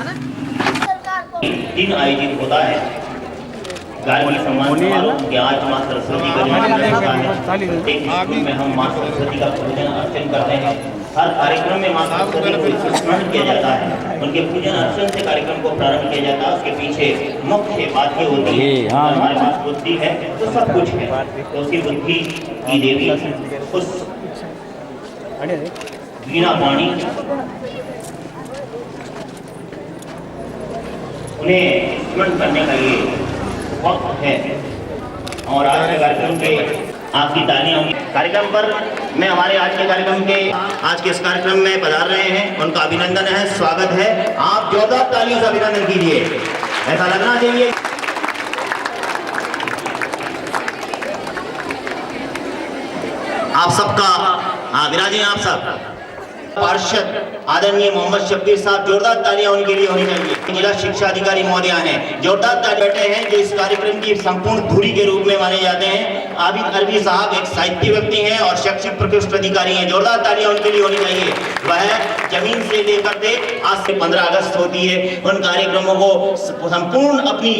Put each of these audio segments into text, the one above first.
दिन आयोजित होता है गार्गी सम्मान समारोह के आज माँ सरस्वती का जन्मदिन होता है। एक स्कूल में हम माँ सरस्वती का पूजन अर्चन करते हैं। हर कार्यक्रम में माँ सरस्वती को स्मरण किया जाता है, उनके पूजन अर्चन से कार्यक्रम को प्रारंभ किया जाता है। उसके पीछे मुख्य बात ये होती है हमारे पास बुद्धि है तो सब कुछ है, तो उसकी बुद्धि की देवी उस वीणा पाणी उन्हें स्मरण करने का ये वक्त है। और आज के कार्यक्रम के आपकी तालियां होंगी। कार्यक्रम पर मैं हमारे आज के कार्यक्रम के आज के इस कार्यक्रम में पधार रहे हैं, उनका अभिनंदन है, स्वागत है। आप जोरदार तालियों से अभिनंदन कीजिए, ऐसा लगना चाहिए। आप सबका विराजे आप सब पार्षद आदरणीय मोहम्मद शब्बीर साहब, जोरदार तालियां उनके लिए होनी चाहिए। जिला शिक्षा अधिकारी महोदया हैं, जोरदार तालियां बैठे हैं, जो इस कार्यक्रम की संपूर्ण धुरी के रूप में माने जाते हैं। आबिद अरबी साहब एक साहित्य व्यक्ति हैं और शैक्षिक प्रकोष्ठ अधिकारी हैं, जोरदार तालियां उनके लिए होनी चाहिए। वह जमीन से लेकर के आज से 15 अगस्त होती है, उन कार्यक्रमों को संपूर्ण अपनी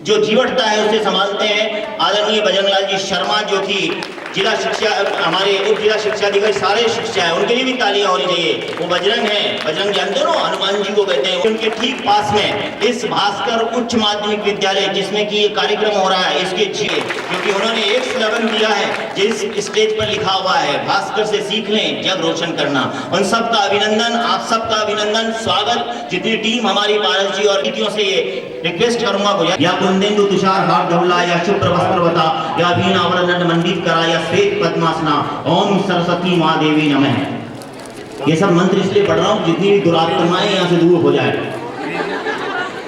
जो जीवटता है उसे संभालते हैं। आदरणीय बजरंगलाल जी शर्मा जो कि जिला शिक्षा हमारे उप जिला शिक्षा अधिकारी सारे शिक्षा है, उनके लिए भी तालियां होनी चाहिए। वो बजरंग हैं, बजरंग जानते हो हनुमान जी को कहते हैं। उनके ठीक पास में इस भास्कर उच्च माध्यमिक विद्यालय जिसमें कि ये कार्यक्रम हो रहा है, इसके क्योंकि उन्होंने एक स्लोगन दिया है जिस स्टेज पर लिखा हुआ है, भास्कर से सीख लें जग रोशन करना। उन सबका अभिनंदन, आप सबका अभिनंदन, स्वागत। जितनी टीम हमारी पारस जी और नीतियों से ये रिक्वेस्ट करूंगा या कुंदेन्दु तुषार हार धवला या शुभ्र वस्त्रवता या वीणावरण मंडित करा या श्वेत पद्मासना ओम सरस्वती माँ देवी नमः। ये सब मंत्र इसलिए पढ़ रहा हूँ जितनी भी दुरात्माएं यहाँ से दूर हो जाए।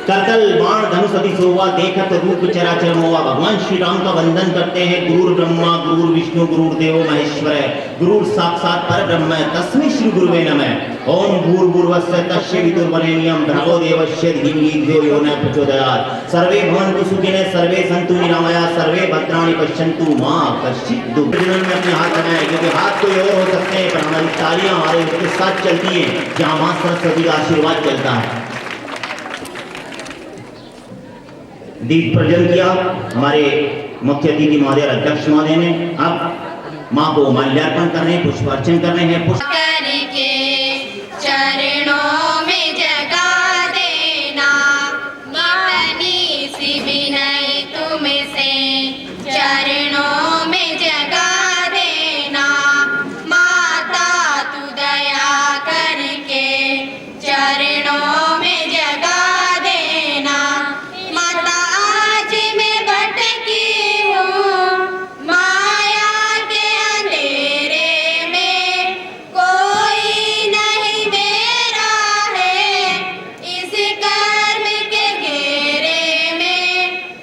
करतल बाण धनुष सती सोवा देखत रूप चराचर मोवा। भगवान श्री राम का वंदन करते हैं। गुरु ब्रह्मा गुरु विष्णु गुरु देवो महेश्वर, गुरु साक्षात परब्रह्म तस्मै श्री गुरुवे नमः। ओम भूर्भुवस्सुः तस्य वितुर्वरेण्यं भर्गो देवस्य धीमहि धियो यो न प्रचोदयात्। सर्वे भवन्तु सुखिनः सर्वे सन्तु निरामयाः सर्वे भद्राणि पश्यन्तु मा कश्चित् दुर्घटना में अपने हाथ लगाएं, क्योंकि हाथ कोई और हो सकते हैं पर हमारी तालियां हमारे उसके साथ चलती हैं जहाँ माँ सरस्वती का आशीर्वाद चलता है। दीप प्रज्वलन किया हमारे मुख्य अतिथि महोदय अध्यक्ष महोदय ने। अब माँ को माल्यार्पण कर रहे हैं, पुष्पार्चन कर रहे हैं। चरणों में जगा देना इतनी सी विनय तुमसे, चरणों में जगा देना माता तू दया करके, चरणों में जगा देना माता। आज मैं भटकी हूँ माया के अंधेरे में, कोई नहीं मेरा है इस कर्म के घेरे में,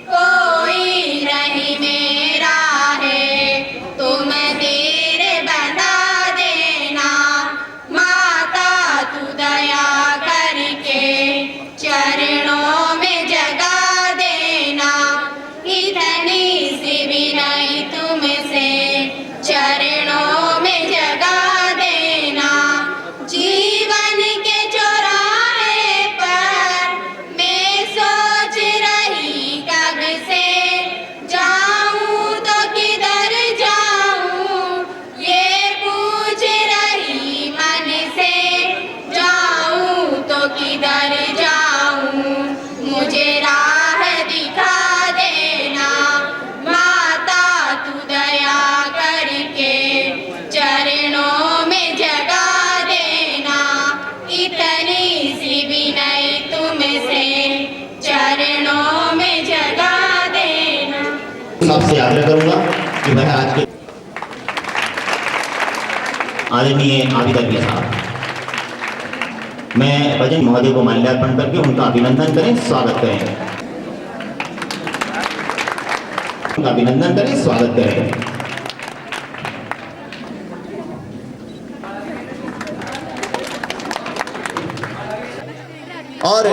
कोई नहीं मेरा है तुम तीर बना देना माता तू दया करके, चरणों में जगा देना इतनी सी विनय तुमसे, चरणों में जगा देना। जीवन के चौराहे पर मैं सोच रही कब से, जाऊं तो किधर जाऊं ये पूछ रही मन से, जाऊं तो किधर जाऊं मुझे राह दिखा देना माता तू दया करके, चरणों में जगा देना इतनी सी विनय तुमसे, चरणों में जगा देना। आपसे आग्रह करूंगा कि वह आज के आदरणीय आबिद अरबी साहब, मैं भजन महोदय को माल्यार्पण करके उनका अभिनंदन करें, स्वागत करें। उनका अभिनंदन करें, स्वागत करें। और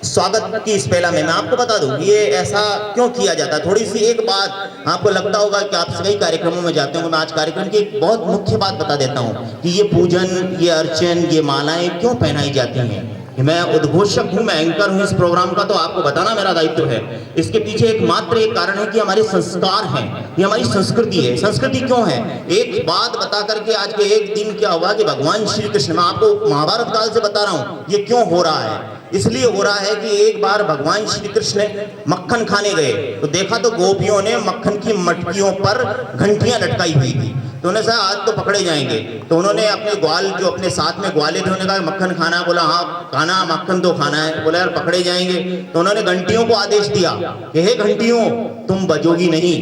स्वागत की इस पहला में मैं आपको बता दूं ये ऐसा क्यों किया जाता है। थोड़ी सी एक बात आपको लगता होगा कि आप कई कार्यक्रमों में जाते होंगे, मैं आज कार्यक्रम की एक बहुत मुख्य बात बता देता हूं कि ये पूजन, ये अर्चन, ये मालाएं क्यों पहनाई जाती हैं। कि मैं उद्घोषक हूँ, मैं एंकर हूँ इस प्रोग्राम का, तो आपको बताना मेरा दायित्व है। इसके पीछे एकमात्र एक कारण है कि हमारे संस्कार हैं, ये हमारी संस्कृति है। संस्कृति क्यों है? एक बात बता करके आज के एक दिन क्या हुआ कि भगवान श्री कृष्ण, मैं आपको महाभारत काल से बता रहा हूँ ये क्यों हो रहा है। इसलिए हो रहा है कि एक बार भगवान श्री कृष्ण मक्खन खाने गए तो देखा तो गोपियों ने मक्खन की मटकियों पर घंटियां लटकाई हुई थी। तो उन्होंने कहा आज तो पकड़े जाएंगे। तो उन्होंने अपने ग्वाल, जो अपने साथ में ग्वाले थे, उन्होंने कहा मक्खन खाना है। बोला हाँ खाना, मक्खन तो खाना है। बोला यार पकड़े जाएंगे। तो उन्होंने घंटियों को आदेश दिया कि हे घंटियों तुम बजोगी नहीं।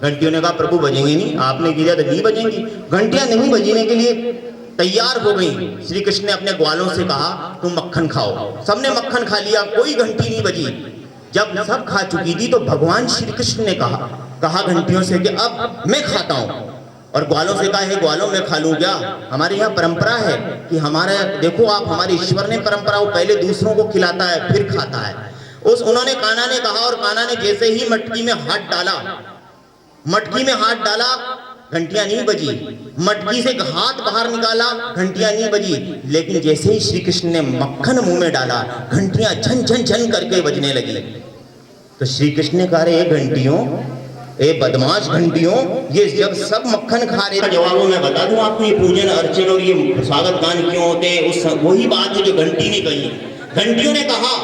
घंटियों ने कहा प्रभु बजेंगे नहीं, आपने किया तो नहीं बजेंगी। घंटियां नहीं बजने के लिए तैयार हो गई। श्री कृष्ण ने अपने ग्वालों से कहा तुम मक्खन खाओ। सबने मक्खन खा लिया, कोई घंटी नहीं बजी। जब सब खा चुकी थी तो भगवान श्री कृष्ण ने कहा घंटियों से कि अब मैं खाता हूं। और ग्वालों से कहा हे ग्वालों मैं खा लूं क्या? हमारे यहाँ परंपरा है कि हमारे, देखो आप, हमारे ईश्वर ने परंपरा, वो पहले दूसरों को खिलाता है फिर खाता है। उन्होंने, कान्हा ने कहा, और कान्हा ने जैसे ही मटकी में हाथ डाला घंटियां नहीं बजी। मटकी से हाथ बाहर निकाला, घंटियां नहीं बजी। लेकिन जैसे ही श्री कृष्ण ने मक्खन मुंह में डाला घंटियां झन झन झन करके बजने लगी। तो श्री कृष्ण ने कहा रे घंटियों, ए बदमाश घंटियों, ये जब सब मक्खन खा रहे, जवाब मैं बता दूं आपको, ये पूजन अर्चन और ये स्वागत गान क्यों होते हैं, उस वही बात है जो घंटी ने कही। घंटियों ने कहा,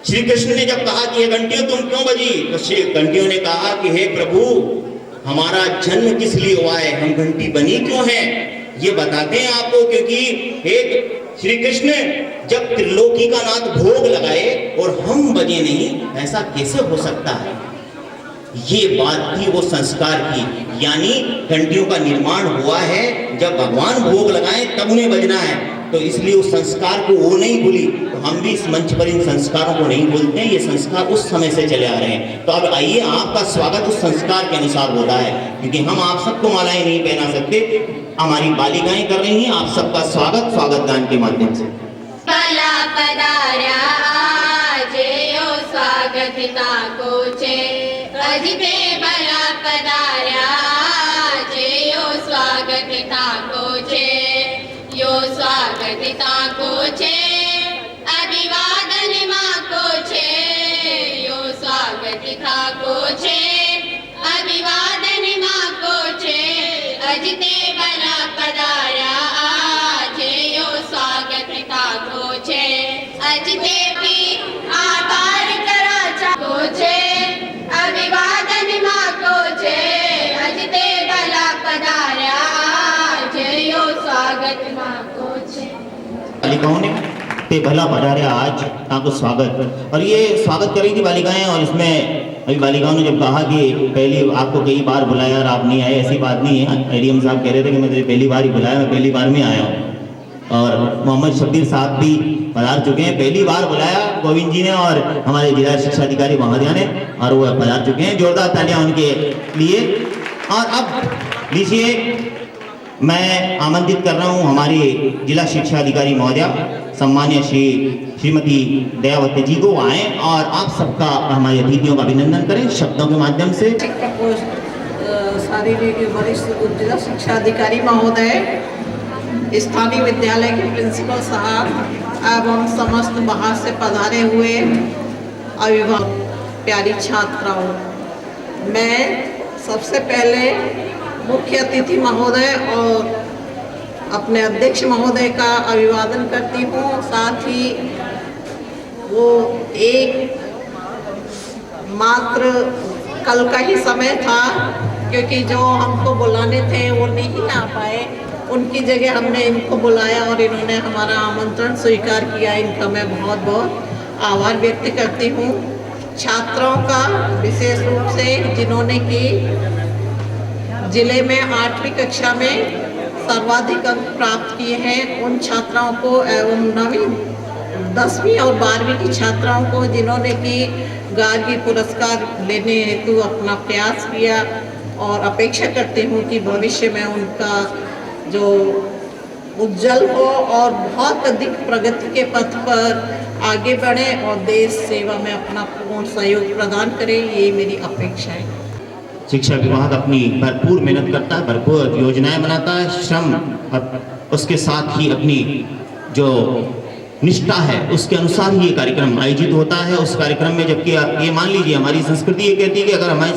श्री कृष्ण ने जब कहा कि ये घंटियों तुम क्यों बजी, तो श्री घंटियों ने कहा कि हे प्रभु हमारा जन्म किस लिए हुआ है, हम घंटी बनी क्यों है, ये बताते हैं आपको। क्योंकि एक श्री कृष्ण जब त्रिलोकी का नाथ भोग लगाए और हम बजे नहीं, ऐसा कैसे हो सकता है। ये बात थी वो संस्कार की, यानी घंटियों का निर्माण हुआ है जब भगवान भोग लगाए तब उन्हें बजना है। तो इसलिए उस संस्कार को वो नहीं भूली, तो हम भी इस मंच पर इन संस्कारों को नहीं भूलते हैं। ये संस्कार उस समय से चले आ रहे हैं। तो अब आइए, आपका स्वागत उस संस्कार के अनुसार होता है, क्योंकि हम आप सबको मालाएं नहीं पहना सकते, हमारी बालिकाएं कर रही हैं। आप सबका स्वागत गान के माध्यम से। भला पधारा जयो स्वागत ताको छे, अजिते भला पधारा जयो स्वागत ताको छे, यो स्वागत ताको छे, अभिवादन माको छे, यो स्वागत ताको छे, अभिवादन माको छे, अजिते भला पधारा जयो स्वागत ताको छे, अजिते भी आभार करा चाको छे, अभिवादन माको छे, अजिते भला पधारा जयो स्वागत माको छे। बालिकाओं ने ते भला पधारा आज आपको स्वागत, और ये स्वागत कर रही थी बालिकाएं। और इसमें अभी बालिकाओं ने जब कहा कि पहली आपको कई बार बुलाया और आप नहीं आए, ऐसी बात नहीं है। एडीएम साहब कह रहे थे कि मैं पहली बार ही बुलाया, मैं पहली बार में आया हूँ। और मोहम्मद शब्बीर साहब भी पधार चुके हैं, पहली बार बुलाया गोविंद जी ने और हमारे जिला शिक्षा अधिकारी महोदया ने, और वो पधार चुके हैं। जोरदार तालियां उनके लिए। और अब लीजिए, मैं आमंत्रित कर रहा हूं हमारे जिला शिक्षा अधिकारी महोदया सम्मान्य श्रीमती दयावती जी को आए और आप सबका, हमारे अतिथियों का अभिनंदन करें शब्दों के माध्यम से। शारीरिक वरिष्ठ जिला शिक्षा अधिकारी महोदय, स्थानीय विद्यालय के प्रिंसिपल साहब एवं समस्त बाहर से पधारे हुए अभिभावक, प्यारी छात्राओं, मैं सबसे पहले मुख्य अतिथि महोदय और अपने अध्यक्ष महोदय का अभिवादन करती हूँ। साथ ही वो एक मात्र कल का ही समय था, क्योंकि जो हमको बुलाने थे वो नहीं आ पाए, उनकी जगह हमने इनको बुलाया और इन्होंने हमारा आमंत्रण स्वीकार किया। इनका मैं बहुत बहुत आभार व्यक्त करती हूँ। छात्रों का विशेष रूप से जिन्होंने कि जिले में 8वीं कक्षा में सर्वाधिक अंक प्राप्त किए हैं, उन छात्राओं को एवं 9वीं 10वीं और 12वीं की छात्राओं को जिन्होंने कि गार्गी पुरस्कार लेने हेतु अपना प्रयास किया, और अपेक्षा करती हूँ कि भविष्य में उनका जो उज्जवल हो और बहुत अधिक प्रगति के पथ पर आगे बढ़े और देश सेवा में अपना पूर्ण सहयोग प्रदान करें, ये मेरी अपेक्षा है। शिक्षा विभाग अपनी भरपूर मेहनत करता है, भरपूर योजनाएं बनाता है, श्रम और उसके साथ ही अपनी जो निष्ठा है उसके अनुसार ही ये कार्यक्रम आयोजित होता है। उस कार्यक्रम में जबकि ये मान लीजिए हमारी संस्कृति ये कहती है कि अगर हमारी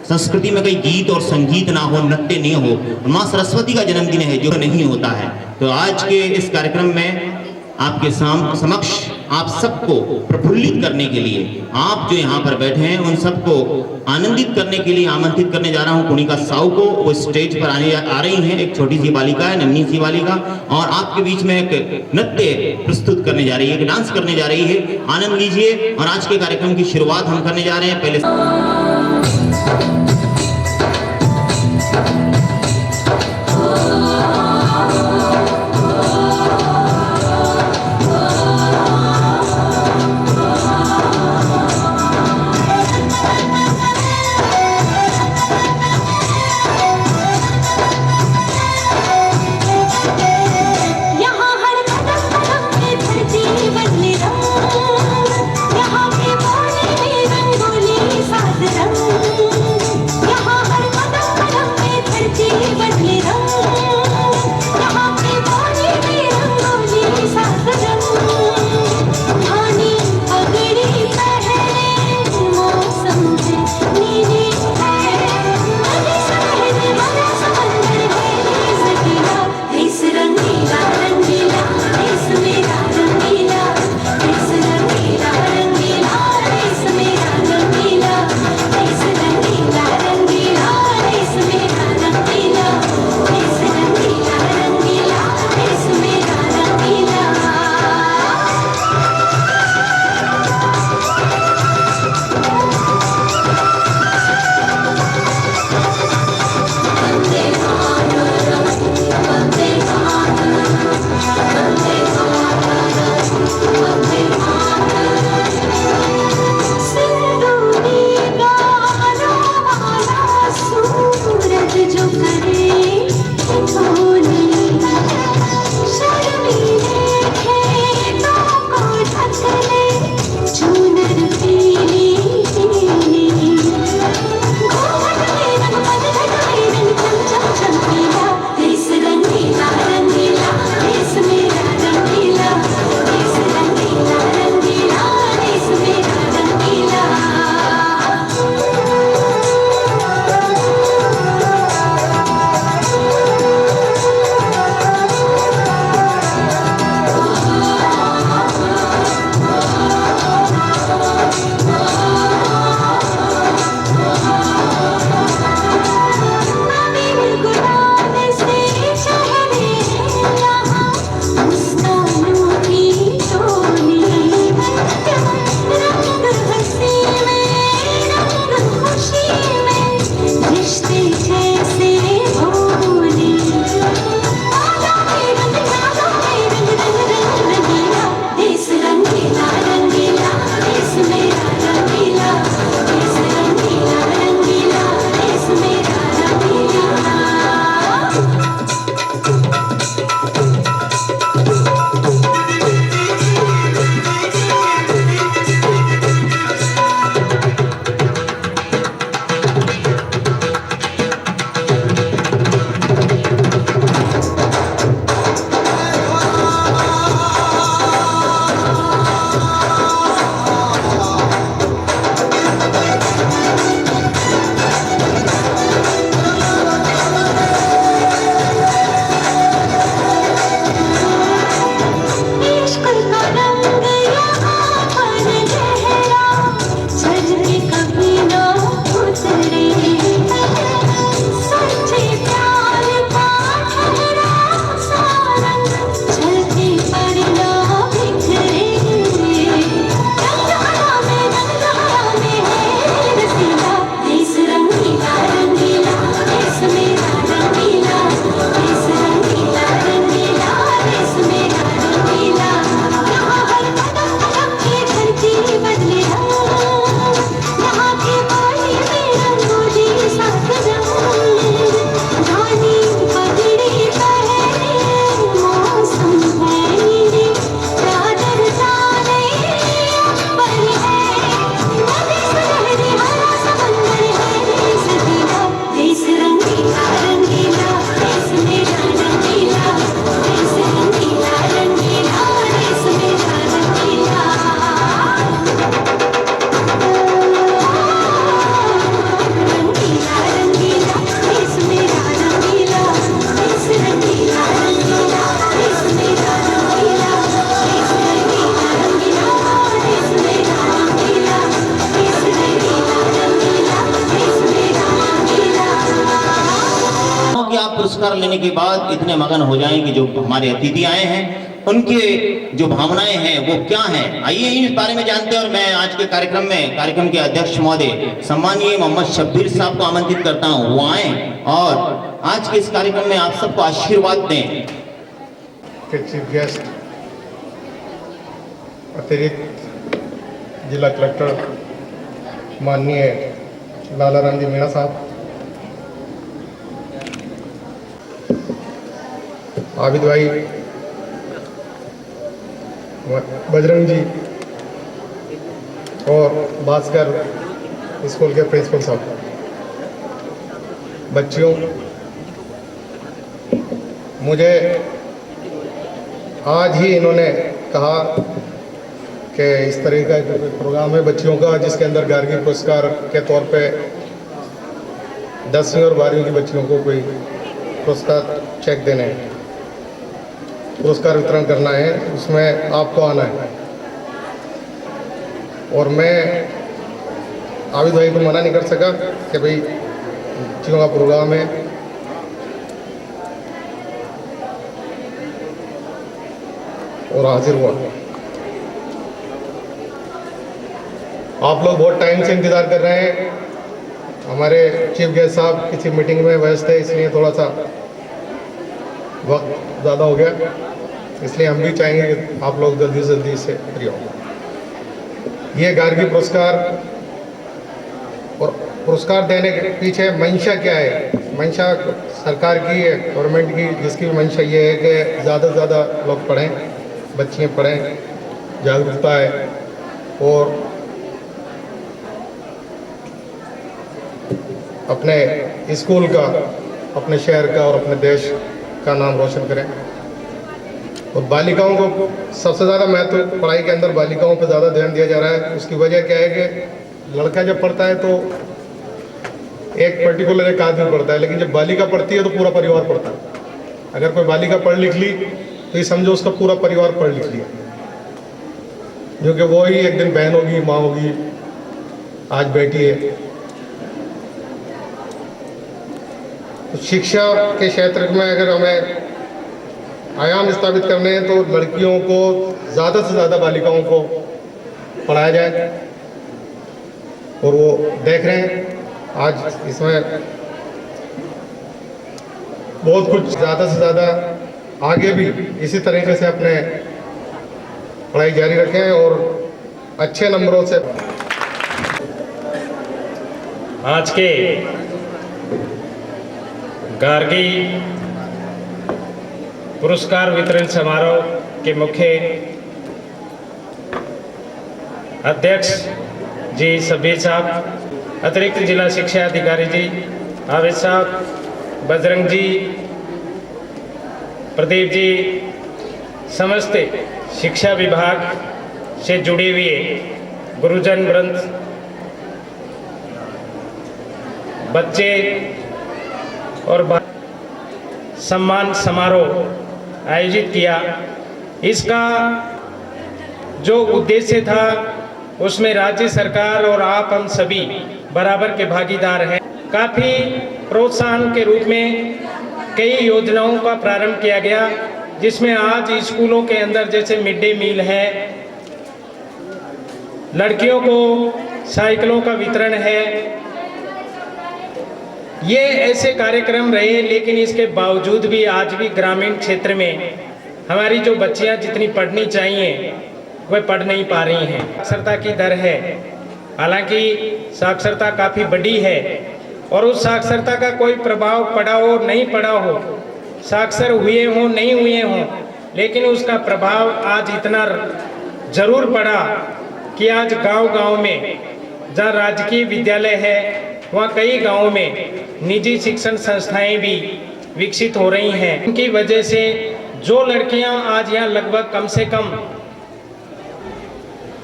संस्कृति में कोई गीत और संगीत ना हो, नृत्य नहीं हो, माँ सरस्वती का जन्मदिन है जो नहीं होता है। तो आज के इस कार्यक्रम में आपके समक्ष आप सबको प्रफुल्लित करने के लिए, आप जो यहाँ पर बैठे हैं उन सबको आनंदित करने के लिए आमंत्रित करने जा रहा हूँ कुणिका साहू को। वो स्टेज पर आ रही हैं, एक छोटी सी बालिका है, नन्ही सी बालिका, और आपके बीच में एक नृत्य प्रस्तुत करने जा रही है, एक डांस करने जा रही है। आनंद लीजिए। और आज के कार्यक्रम की शुरुआत हम करने जा रहे हैं पहले यहाँ हर कदम कदम में पुरस्कार लेने के बाद इतने मगन हो जाएंगे जो हमारे अतिथि आए हैं, उनके जो भावनाएं हैं वो क्या हैं, आइए इस बारे में जानते हैं। और मैं आज के कार्यक्रम के अध्यक्ष महोदय सम्मानीय मोहम्मद शब्बीर साहब को आमंत्रित करता हूं, वो आए और आज के इस कार्यक्रम में आप सबको आशीर्वाद दें। चीफ गेस्ट अतिरिक्त जिला कलेक्टर माननीय लाला राम जी मीणा साहब, आबिद भाई, बजरंग जी और भास्कर स्कूल के प्रिंसिपल साहब, बच्चियों, मुझे आज ही इन्होंने कहा कि इस तरह का जो प्रोग्राम है बच्चियों का, जिसके अंदर गार्गी पुरस्कार के तौर पे 10वीं और 12वीं की बच्चियों को कोई पुरस्कार चेक देने हैं, पुरस्कार वितरण करना है, उसमें आपको आना है। और मैं आबिद भाई को मना नहीं कर सका कि भाई बच्चियों का प्रोग्राम है, और हाजिर हुआ। आप लोग बहुत टाइम से इंतज़ार कर रहे हैं, हमारे चीफ गेस्ट साहब किसी मीटिंग में व्यस्त थे, इसलिए थोड़ा सा वक्त ज़्यादा हो गया, इसलिए हम भी चाहेंगे कि आप लोग जल्दी से जल्दी इससे फ्री हो। ये गार्गी पुरस्कार और पुरस्कार देने के पीछे मंशा क्या है? मंशा सरकार की है, गवर्नमेंट की, जिसकी मंशा ये है कि ज़्यादा से ज़्यादा लोग पढ़ें, बच्चियाँ पढ़ें, जागरूकता है और अपने स्कूल का, अपने शहर का और अपने देश का नाम रोशन करें। और बालिकाओं को सबसे ज़्यादा महत्व पढ़ाई के अंदर बालिकाओं पर ज़्यादा ध्यान दिया जा रहा है। उसकी वजह क्या है कि लड़का जब पढ़ता है तो एक पर्टिकुलर एक आदमी पढ़ता है, लेकिन जब बालिका पढ़ती है तो पूरा परिवार पढ़ता है। अगर कोई बालिका पढ़ लिख ली तो ये समझो उसका पूरा परिवार पढ़ लिख लिया, क्योंकि वो ही एक दिन बहन होगी, माँ होगी, आज बेटी है। तो शिक्षा के क्षेत्र में अगर हमें आयाम स्थापित करने हैं तो लड़कियों को ज़्यादा से ज़्यादा बालिकाओं को पढ़ाया जाए, और वो देख रहे हैं आज इसमें बहुत कुछ, ज़्यादा से ज़्यादा आगे भी इसी तरीके से अपने पढ़ाई जारी रखें और अच्छे नंबरों से। आज के गार्गी पुरस्कार वितरण समारोह के मुख्य अध्यक्ष जी शब्बीर साहब, अतिरिक्त जिला शिक्षा अधिकारी जी आबिद साहब, बजरंग जी, प्रदीप जी, समस्त शिक्षा विभाग से जुड़े हुए गुरुजन वृंद, बच्चे और सम्मान समारोह आयोजित किया। इसका जो उद्देश्य था उसमें राज्य सरकार और आप हम सभी बराबर के भागीदार हैं। काफ़ी प्रोत्साहन के रूप में कई योजनाओं का प्रारंभ किया गया, जिसमें आज स्कूलों के अंदर जैसे मिड डे मील है, लड़कियों को साइकिलों का वितरण है। ये ऐसे कार्यक्रम रहे, लेकिन इसके बावजूद भी आज भी ग्रामीण क्षेत्र में हमारी जो बच्चियां जितनी पढ़नी चाहिए वह पढ़ नहीं पा रही हैं। साक्षरता की दर है, हालांकि साक्षरता काफ़ी बड़ी है और उस साक्षरता का कोई प्रभाव पड़ा हो नहीं पड़ा हो, साक्षर हुए हों नहीं हुए हों, लेकिन उसका प्रभाव आज इतना जरूर पड़ा कि आज गांव-गांव में जहाँ राजकीय विद्यालय है वहाँ कई गांवों में निजी शिक्षण संस्थाएं भी विकसित हो रही हैं। उनकी वजह से जो लड़कियां आज यहाँ लगभग कम से कम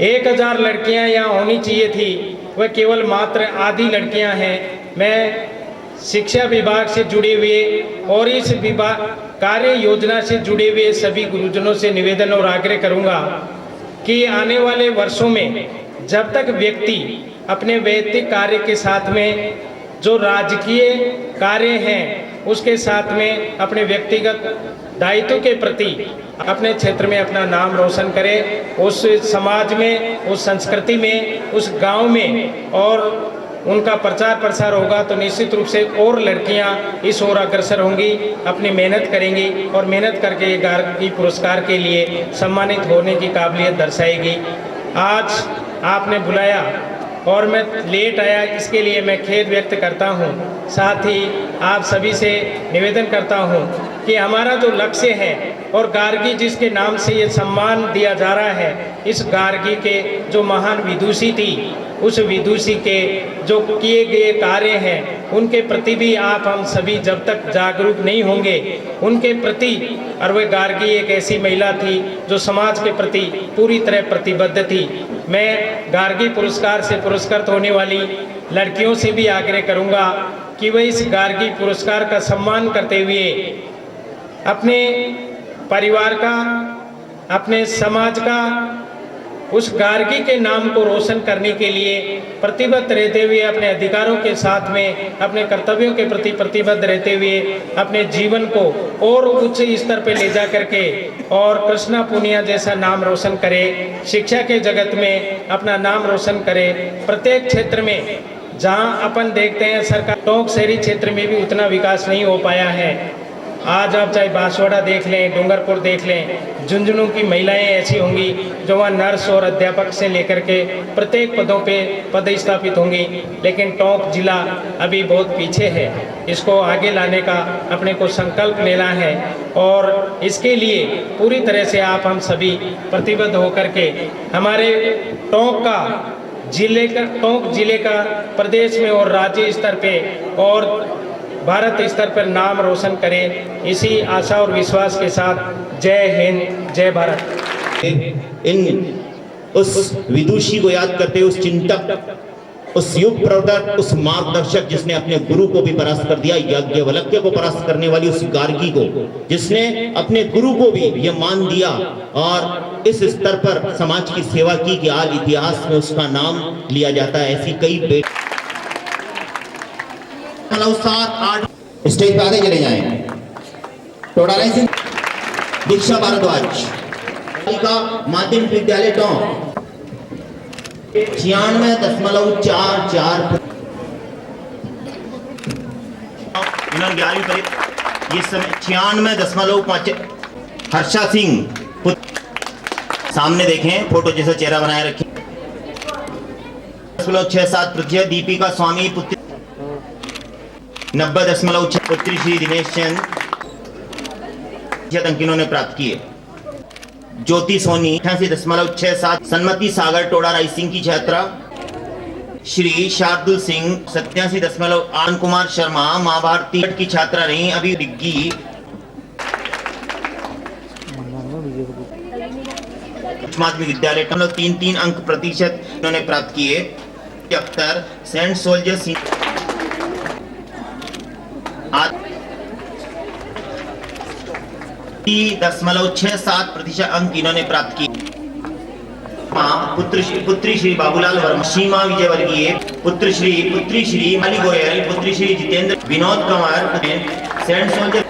1000 लड़कियां यहाँ होनी चाहिए थी, वह केवल मात्र आधी लड़कियां हैं। मैं शिक्षा विभाग से जुड़े हुए और इस विभाग कार्य योजना से जुड़े हुए सभी गुरुजनों से निवेदन और आग्रह करूंगा कि आने वाले वर्षों में जब तक व्यक्ति अपने वैयक्तिक कार्य के साथ में जो राजकीय कार्य हैं उसके साथ में अपने व्यक्तिगत दायित्व के प्रति अपने क्षेत्र में अपना नाम रोशन करें, उस समाज में, उस संस्कृति में, उस गांव में, और उनका प्रचार प्रसार होगा तो निश्चित रूप से और लड़कियां इस ओर अग्रसर होंगी, अपनी मेहनत करेंगी और मेहनत करके ये गार्गी पुरस्कार के लिए सम्मानित होने की काबिलियत दर्शाएगी। आज आपने बुलाया और मैं लेट आया, इसके लिए मैं खेद व्यक्त करता हूं। साथ ही आप सभी से निवेदन करता हूं कि हमारा जो लक्ष्य है और गार्गी जिसके नाम से ये सम्मान दिया जा रहा है, इस गार्गी के जो महान विदुषी थी, उस विदुषी के जो किए गए कार्य हैं उनके प्रति भी आप हम सभी जब तक जागरूक नहीं होंगे उनके प्रति, और वह गार्गी एक ऐसी महिला थी जो समाज के प्रति पूरी तरह प्रतिबद्ध थी। मैं गार्गी पुरस्कार से पुरस्कृत होने वाली लड़कियों से भी आग्रह करूंगा कि वह इस गार्गी पुरस्कार का सम्मान करते हुए अपने परिवार का, अपने समाज का, उस गार्गी के नाम को रोशन करने के लिए प्रतिबद्ध रहते हुए, अपने अधिकारों के साथ में अपने कर्तव्यों के प्रति प्रतिबद्ध रहते हुए अपने जीवन को और उच्च स्तर पर ले जा करके और कृष्णा पुनिया जैसा नाम रोशन करे, शिक्षा के जगत में अपना नाम रोशन करे। प्रत्येक क्षेत्र में जहां अपन देखते हैं सरकार टोंक शहरी क्षेत्र में भी उतना विकास नहीं हो पाया है। आज आप चाहे बांसवाड़ा देख लें, डूंगरपुर देख लें, झुंझुनू की महिलाएं ऐसी होंगी जो वहाँ नर्स और अध्यापक से लेकर के प्रत्येक पदों पे पदस्थापित होंगी, लेकिन टोंक जिला अभी बहुत पीछे है। इसको आगे लाने का अपने को संकल्प लेना है और इसके लिए पूरी तरह से आप हम सभी प्रतिबद्ध होकर के हमारे टोंक जिले का प्रदेश में और राज्य स्तर पे और भारत स्तर पर नाम रोशन करें। इसी आशा और विश्वास के साथ जय हिंद, जय भारत। इन उस विदुषी को याद करते हुए, उस चिंतक, उस युग प्रवर्तक, उस मार्गदर्शक जिसने अपने गुरु को भी परास्त कर दिया, याज्ञवल्क्य को परास्त करने वाली उस गार्गी को, जिसने अपने गुरु को भी यह मान दिया और इस स्तर पर समाज की सेवा की कि आज इतिहास में उसका नाम लिया जाता है। ऐसी कई बेटी 7-8 स्टेज पे आगे चले जाएं। टोडा राइसिंग, दीक्षा भारद्वाज का माध्यमिक विद्यालय टोंक 96.44। इन्होंने 11वीं परीक्षा इस समय 96.5। हर्षा सिंह, सामने देखें, फोटो जैसा चेहरा बनाए रखें। 67%। दीपिका स्वामी पुत्री 90.6। पुत्री श्री दिनेश चंद अंक इन्होंने प्राप्त किए। ज्योति सोनी 88.67। सन्मति सागर टोडा राइसिंग की छात्रा। श्री शार्दुल सिंह 87.8। कुमार शर्मा मां भारती की छात्रा रही। अभी डिग्गी उच्च माध्यमिक विद्यालय 3 अंक प्रतिशत इन्होंने प्राप्त किए। अख्तर सेंट सोल्जर्स 0.67% अंक इन्होंने प्राप्त किए। पुत्री श्री बाबूलाल वर्मा, सीमा विजय वर्गीय, पुत्री श्री माली गोयल, पुत्री श्री जितेंद्र, विनोद कंवर, सेंट सोल्जर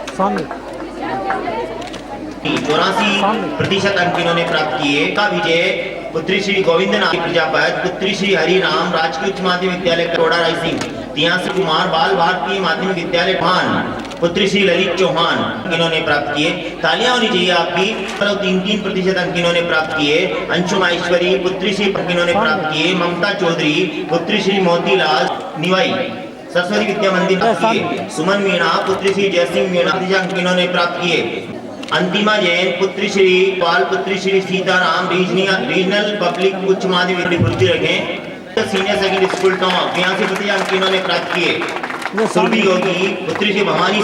84% अंक इन्होंने प्राप्त किए। का विजय, पुत्री श्री गोविंदनाथ प्रजापति, पुत्री श्री हरिनाम राजकीय उच्च माध्यमिक विद्यालय टोडा राइसिंग 83 कुमार बाल भारती माध्यमिक विद्यालय भान, पुत्री श्री ललित चौहान इन्होंने प्राप्त किए। तालियां होनी चाहिए आपकी। 3% अंक इन्होंने प्राप्त किए। अंशुम ऐश्वरी, पुत्री श्री इन्होंने प्राप्त किए। ममता चौधरी, पुत्री श्री मोतीलाल निवाई सरस्वती विद्या मंदिर किए। सुमन मीणा, पुत्री श्री जयसिंह मीणा अंक इन्होंने प्राप्त किए। अंतिमा जैन, पुत्री श्री पाल, पुत्री श्री सीताराम रीजनल पब्लिक उच्च माध्यमिक वृद्धि रखें। सीनियर सेकेंडरी स्कूल टोंक 82% अंक इन्होंने प्राप्त किए। सुरभि योगी, पुत्री Shri Bhavani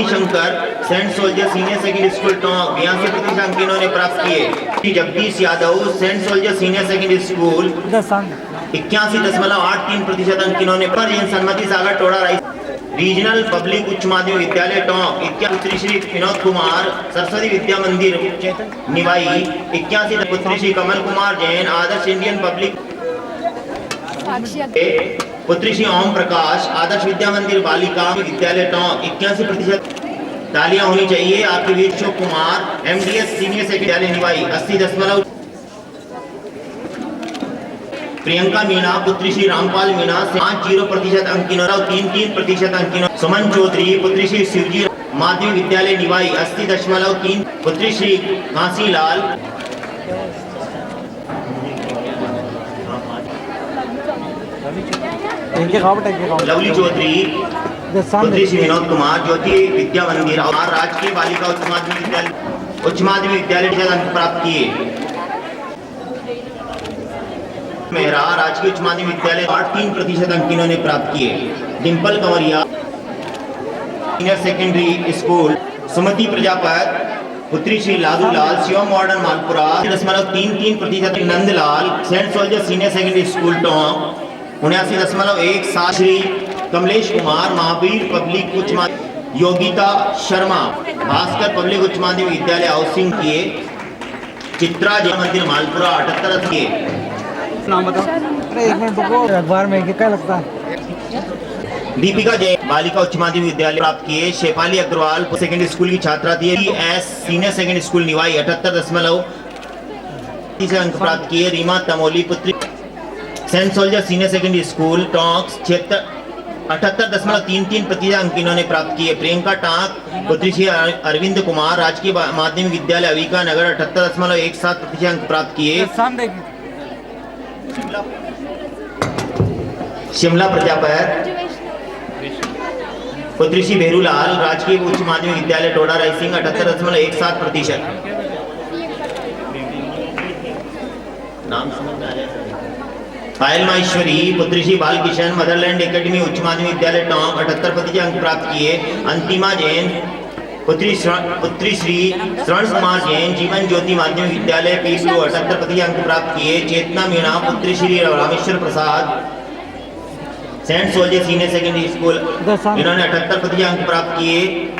Shankar saint soldier senior secondary school Tonk 82% अंक इन्होंने प्राप्त किए। Jagdish Yadav saint soldier senior secondary school 81.83% अंक इन्होंने पर। सन्मति सागर टोडा राइस रीजनल पब्लिक उच्च माध्यमिक विद्यालय टोंक 81। पुत्री श्री विनोद कुमार सरस्वती विद्या मंदिर निवाई 81। पुत्री श्री कमल कुमार जैन आदर्श इंडियन पब्लिक पुत्री श्री ओम प्रकाश आदर्श विद्या मंदिर बालिका विद्यालय टोंक 81%। तालियां होनी चाहिए आपके बीच। Ashok Kumar MDS senior secondary विद्यालय निवाई 80.। प्रियंका मीणा पुत्री श्री रामपाल मीणा 50% अंकिनों 3% अंकिनों। सुमन चौधरी पुत्री श्री शिवजी माध्यमिक विद्यालय निवाई 80.3। पुत्री श्री घासीलाल लवली चौधरी पुत्री श्री विनोद कुमार ज्योति विद्या मंदिर और राजकीय बालिका उच्च माध्यमिक विद्यालय से अंक प्राप्त किए। मेहरा राजकीय उच्च माध्यमिक विद्यालय 3% अंक इन्होंने प्राप्त किए। Dimple Kanwariya senior secondary school Sumati Prajapat पुत्री Shri Lalulal Shivam modern Malpura 3.33%। Nandlal saint soldier senior secondary school Tonk 79.17। Shri Kamlesh Kumar Mahavir public उच्च माध्यमिक। योगिता शर्मा भास्कर पब्लिक उच्च माध्यमिक विद्यालय हाउसिंग किए। चित्रा जय मंदिर मालपुरा 78 किए। नाम बताओ। अरे एक मिनट रुको, अखबार में क्या लगता है? दीपिका जैन बालिका उच्च माध्यमिक विद्यालय प्राप्त किए। शेफाली अग्रवाल सेकेंडरी स्कूल की छात्रा थी। S senior secondary school Niwai 78.3 अंक प्राप्त किए। रीमा तमोली पुत्री saint soldier senior secondary school Tonk 78.33% अंक इन्होंने प्राप्त किए। प्रियंका टांक पुत्री श्री अरविंद कुमार राजकीय माध्यमिक विद्यालय अविका नगर 78.17% अंक प्राप्त किए। शिमला प्रजापत पुत्री श्री भेरूलाल राजकीय उच्च माध्यमिक विद्यालय टोडा रायसिंह 78.17%। नाम समझ में आ जाए। पायल माहेश्वरी पुत्री श्री बालकिशन मदरलैंड एकेडमी उच्च माध्यमिक विद्यालय टोंक 78% अंक प्राप्त किए। अंतिमा जैन पुत्री श्री श्रवण कुमार जैन जीवन ज्योति माध्यमिक विद्यालय पीपलू 78% अंक प्राप्त किए। चेतना मीणा पुत्री Shri Rameshwar Prasad saint soldier senior secondary school इन्होंने 78% अंक प्राप्त किए।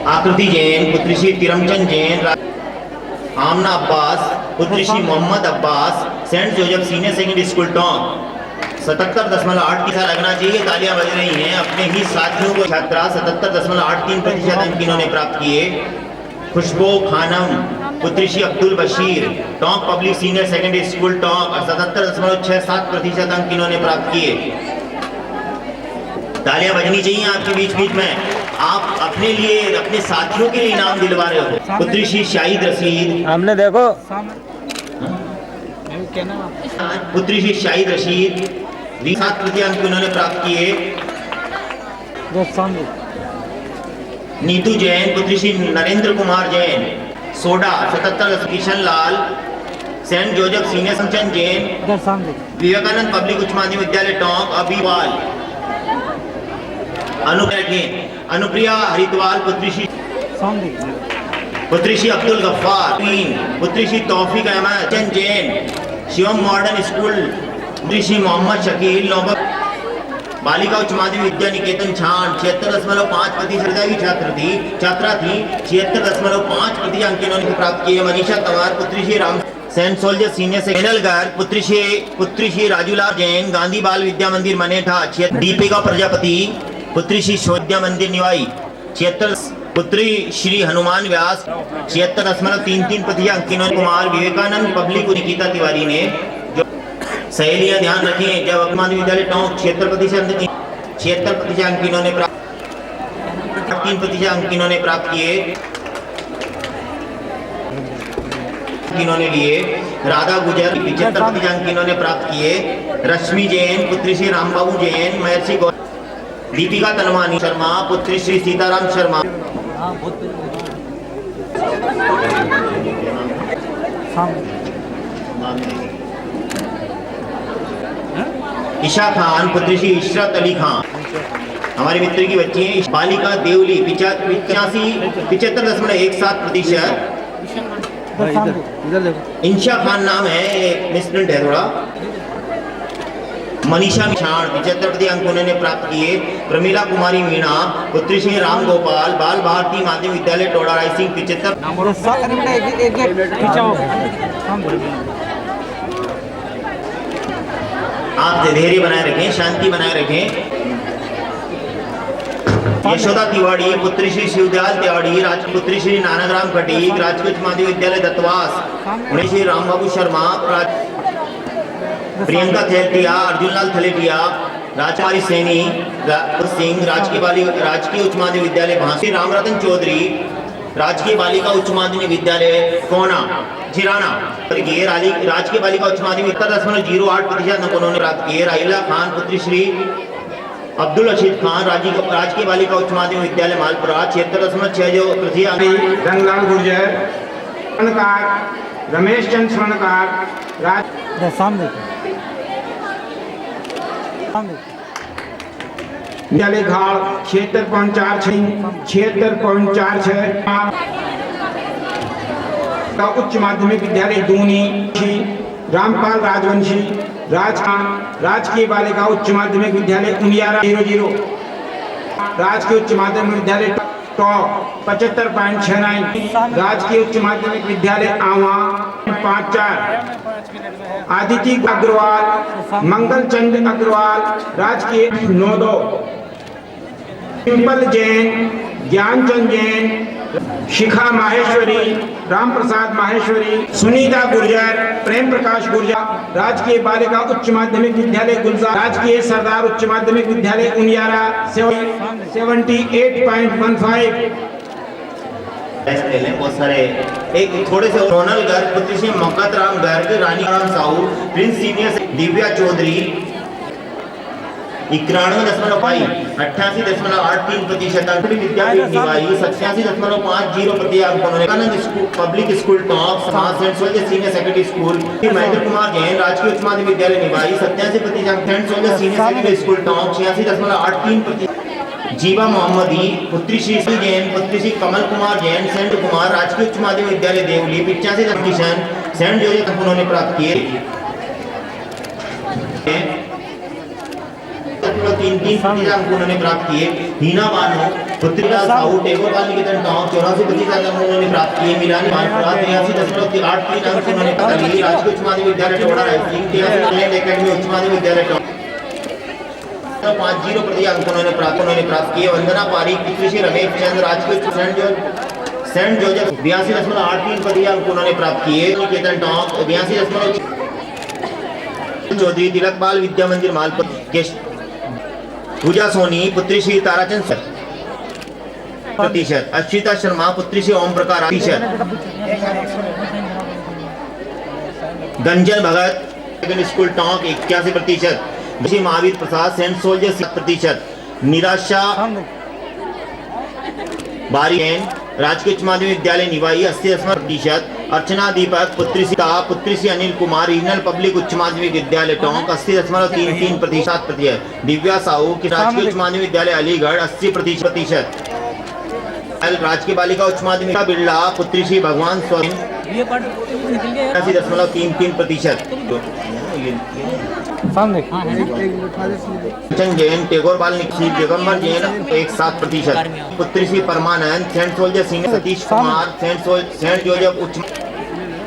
आकृति जैन पुत्री श्री तिरमचंद जैन आमना अब्बास पुत्री Shri Mohammad Abbas saint Joseph senior secondary school Tonk 77.8 की लगना चाहिए। तालियां बज रही हैं। अपने ही साथियों को छात्रा 77.83% अंक इन्होंने प्राप्त किए। खुशबू खानम पुत्री Shri Abdul Bashir Tonk public senior secondary school Tonk 77.67% अंक इन्होंने प्राप्त किए। तालियां बजनी चाहिए आपके बीच बीच में। आप अपने लिए अपने साथियों के लिए इनाम दिलवा रहे हो। पुत्री श्री शाहिद रशीद हमने देखो पुत्री श्री शाहिद रशीद 7% अंक इन्होंने प्राप्त किए। नीतू जैन पुत्री Shri Narendra Kumar Jain soda 77। Kishan Lal Saint Joseph senior संचन जैन विवेकानंद पब्लिक उच्च माध्यमिक विद्यालय टोंक अभिवाल। अनुप्रिया हरिद्वाल पुत्री श्री अब्दुल गफ्फार पुत्री श्री तौफीक अहमद जैन शिवम मॉडर्न स्कूल पुत्री श्री मोहम्मद शकील नौबत बालिका उच्च माध्यमिक विद्या निकेतन छान 76.5% की छात्रा थी 76.5% अंक इन्होंने प्राप्त किए। मनीषा तंवर पुत्री Shri Ram saint soldier senior secondary girl पुत्री श्री राजूलाल जैन गांधी बाल विद्या मंदिर मनेठा। दीपिका प्रजापति पुत्री श्री शोध्या मंदिर निवाई 76। पुत्री श्री हनुमान व्यास 76.33% अंक इन्होंने। कुमार विवेकानंद पब्लिक निकिता तिवारी ने जो सहेलियां ध्यान रखिए जब वर्तमान विद्यालय टोंक 76% अंक इन्होंने प्राप्त 3% अंक इन्होंने प्राप्त किए इन्होंने लिए। राधा गुजर 75% अंक इन्होंने प्राप्त किए। रश्मि जैन पुत्री श्री रामबाबू जैन महर्षि दीपिका तनवानी शर्मा पुत्री श्री सीताराम शर्मा। ईशा खान पुत्री श्री इशरत अली खान हमारे मित्र की बच्ची है। बालिका देवली 75.17%। इधर देखो। इंशा खान नाम है, ये मिसप्रिंट है थोड़ा। मनीषा मिशाण 75 अंक उन्होंने प्राप्त किए। प्रमीला कुमारी मीणा पुत्री श्री राम गोपाल बाल भारती माध्यमिक विद्यालय टोडा रायसिंह 75। आप धैर्य बनाए रखें, शांति बनाए रखें। यशोदा तिवाड़ी पुत्री श्री शिवदयाल तिवाड़ी राजपुत्री श्री नानाग्राम खटीक राजकीय उच्च माध्यमिक विद्यालय दत्तवास। उन्हें श्री रामबाबू शर्मा प्रियंका थेलटिया अर्जुनलाल थलेटिया राजकुमारी सैनी सिंह राजकीय उच्च माध्यमिक विद्यालय भांसी। रामरतन चौधरी राजकीय बालिका उच्च माध्यमिक विद्यालय कोना झिराना। राजकीय बालिका उच्च माध्यमिक 70.08% अंक उन्होंने प्राप्त किए। राहिला खान पुत्री श्री अब्दुल रशीद खान राजकीय बालिका उच्च माध्यमिक विद्यालय मालपुरा 76.60%। रंगलाल गुर्जर स्वर्णकार रमेश चंद स्वर्णकार सामने विद्यालय घाड़ 76.46 का उच्च माध्यमिक विद्यालय दूनी। रामपाल राजवंशी राजकीय बालिका उच्च माध्यमिक विद्यालय उनियारा 00। राजकीय उच्च माध्यमिक विद्यालय टॉप 75.69। राजकीय उच्च माध्यमिक विद्यालय आवा 54। आदिति अग्रवाल मंगल चंद अग्रवाल राजकीय 92। सिंपल जैन ज्ञानचंद जैन शिखा माहेश्वरी राम प्रसाद माहेश्वरी। सुनीता गुर्जर प्रेम प्रकाश गुर्जर राजकीय बालिका उच्च माध्यमिक विद्यालय गुलजार। राजकीय सरदार उच्च माध्यमिक विद्यालय उनियारा 78.15। बहुत सारे एक थोड़े से रोनल गर्ग पुत्री श्री मकत राम गर्ग रानी राम साहू प्रिंस सीनियर दिव्या चौधरी 91.5 88.83% विद्यापीठ निवाई 87.50% उन्होंने पब्लिक स्कूल टॉप समाज Saint soldier senior secondary school. Mahendra Kumar Jain राजकीय उच्च माध्यमिक विद्यालय Niwai 87% Saint soldier senior secondary school top 86.83%। Jeeva Mohammadi पुत्री श्री जैन पुत्री श्री कमल कुमार जैन सेंट कुमार राजकीय उच्च माध्यमिक विद्यालय देवली 85% सेंट जोसेफ उन्होंने प्राप्त किए। 3 अंक उन्होंने प्राप्त किए। हीना बानो पुत्रिका साहू टेगोर बाल निकेतन टॉप 84% अंक उन्होंने प्राप्त किए। मिलानी मानपुरा 83.83 अंक उन्होंने प्राप्त किए। राजकीय उच्च माध्यमिक विद्यालय टोडा रायसिंह 83 एकेडमी उच्च माध्यमिक विद्यालय टॉप 50% अंक उन्होंने प्राप्त किए। वंदना पारीक पुत्री श्री रमेश चंद राजकीय सेंट जोसेफ 82.83% अंक उन्होंने प्राप्त किए। निकेतन टॉप 82 चौधरी तिलक बाल विद्या मंदिर मालपुर। पूजा सोनी पुत्री श्री ताराचंद प्रतिशत। अश्विता शर्मा पुत्री श्री ओम प्रकाश प्रतिशत। गंजन भगत school top 81%। Shri Mahavir Prasad saint soldier 7%। निराशा बारीन राजकीय उच्च माध्यमिक विद्यालय निवाई 80%। अर्चना दीपक पुत्री श्री अनिल कुमार रीजनल पब्लिक उच्च माध्यमिक विद्यालय टोंक 80.33%। दिव्या साहू की राजकीय उच्च माध्यमिक विद्यालय अलीगढ़ 80%। राजकीय बालिका उच्च माध्यमिक बिरला पुत्री श्री भगवान स्वयं 80.33%। जैन टेगोर बाल दिगंबर जैन 7%। पुत्री Shri Parmanand saint soldier senior Satish Kumar saint Joseph उच्च।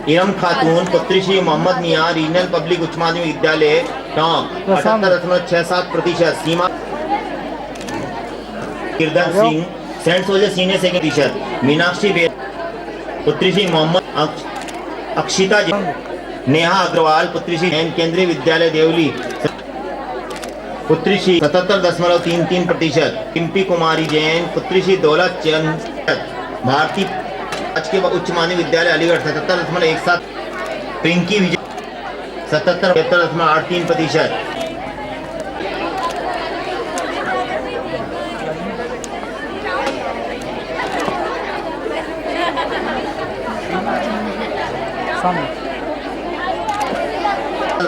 इरम खातून पुत्री श्री मोहम्मद मियां रीजनल पब्लिक उच्च माध्यमिक विद्यालय top 78.67%। Seema Kirtan Singh saint soldier senior secondary प्रतिशत। मीनाक्षी पुत्री श्री मोहम्मद अक्षिता नेहा अग्रवाल पुत्री श्री जैन केंद्रीय विद्यालय देवली पुत्री श्री 77.33%। टिम्पी कुमारी जैन पुत्री श्री दौलत चंद भारती राजकीय उच्च माध्यमिक विद्यालय अलीगढ़ 77.17। पिंकी विजय 77.73%।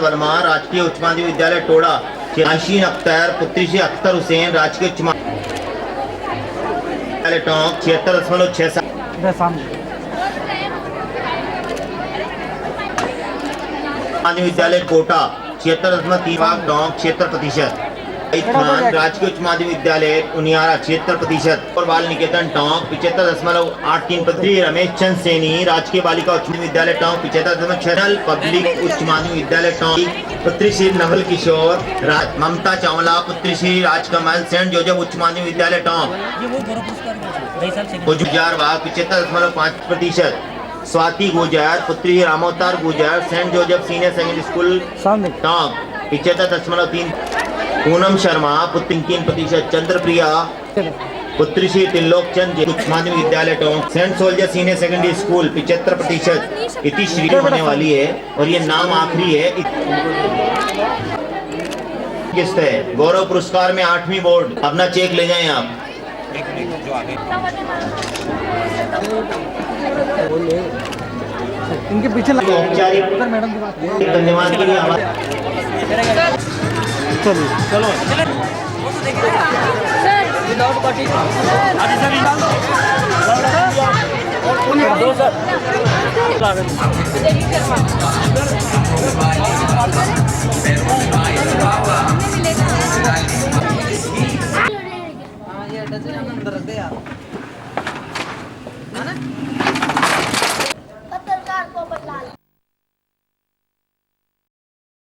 वर्मा राजकीय उच्च माध्यमिक विद्यालय टोडा। आशीन अख्तर पुत्री श्री अख्तर हुसैन राजकीय उच्च माध्यमिक विद्यालय टोंक 76.67। माध्यमिक विद्यालय कोटा 76.3 टॉप 76%। खान राजकीय उच्च माध्यमिक विद्यालय उनियारा 76% और बाल निकेतन टॉप 75.83%। रमेश चंद सैनी राजकीय बालिका उच्च विद्यालय टॉप 75.6। पब्लिक उच्च माध्यमिक विद्यालय टॉप पुत्री श्री नवल किशोर ममता चावला पुत्री श्री राजकमल सेंट जोसेफ उच्च माध्यमिक विद्यालय टॉप 75.5%। स्वाति गुजर पुत्री Ramotar Gujar Saint Joseph senior secondary school top 75.3। Poonam Sharma पुत्री 3%। चंद्रप्रिया पुत्री श्री त्रिलोक चंद उच्च माध्यमिक विद्यालय top Saint soldier senior secondary school 75%। Iti Shri होने वाली है और ये नाम आखिरी है। किस्त है गौरव पुरस्कार में 8वीं बोर्ड। अपना चेक ले जाएं आप। इनके पीछे औपचारिक मैडम की बात धन्यवाद के लिए आभार। चलो Pero